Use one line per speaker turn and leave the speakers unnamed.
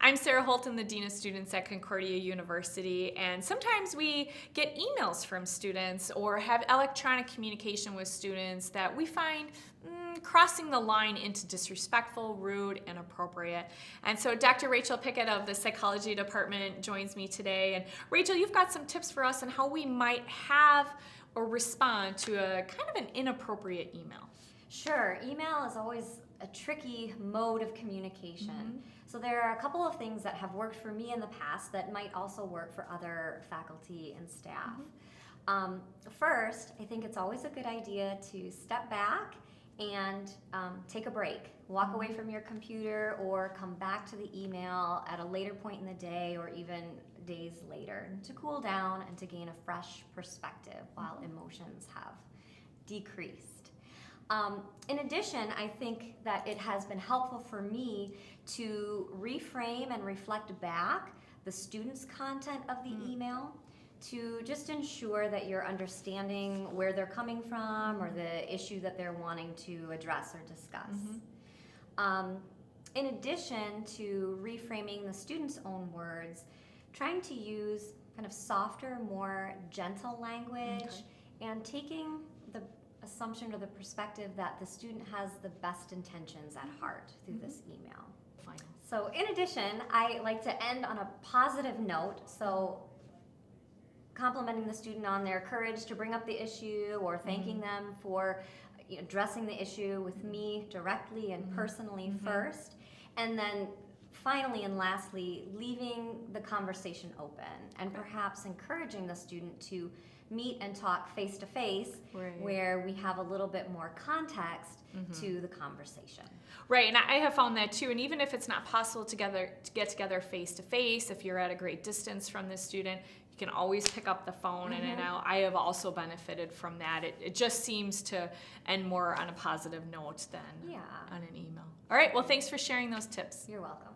I'm Sarah Holton, the Dean of Students at Concordia University, and sometimes we get emails from students or have electronic communication with students that we find crossing the line into disrespectful, rude, inappropriate. And so Dr. Rachel Pickett of the Psychology Department joins me today. And Rachel, you've got some tips for us on how we might have or respond to a kind of an inappropriate email.
Sure. Email is always a tricky mode of communication. So there are a couple of things that have worked for me in the past that might also work for other faculty and staff. First, I think it's always a good idea to step back and take a break. Walk away from your computer or come back to the email at a later point in the day or even days later to cool down and to gain a fresh perspective while emotions have decreased. In addition, I think that it has been helpful for me to reframe and reflect back the student's content of the email to just ensure that you're understanding where they're coming from or the issue that they're wanting to address or discuss. In addition to reframing the student's own words, trying to use kind of softer, more gentle language and taking the assumption or the perspective that the student has the best intentions at heart through this email. So in addition, I like to end on a positive note. So complimenting the student on their courage to bring up the issue or thanking them for addressing the issue with me directly and personally first. And then finally and lastly, leaving the conversation open and perhaps encouraging the student to meet and talk face to face where we have a little bit more context to the conversation.
Right, and I have found that too, and even if it's not possible to get together face to face, if you're at a great distance from the student, you can always pick up the phone, and I have also benefited from that. It just seems to end more on a positive note than on an email. All right, well, thanks for sharing those tips.
You're welcome.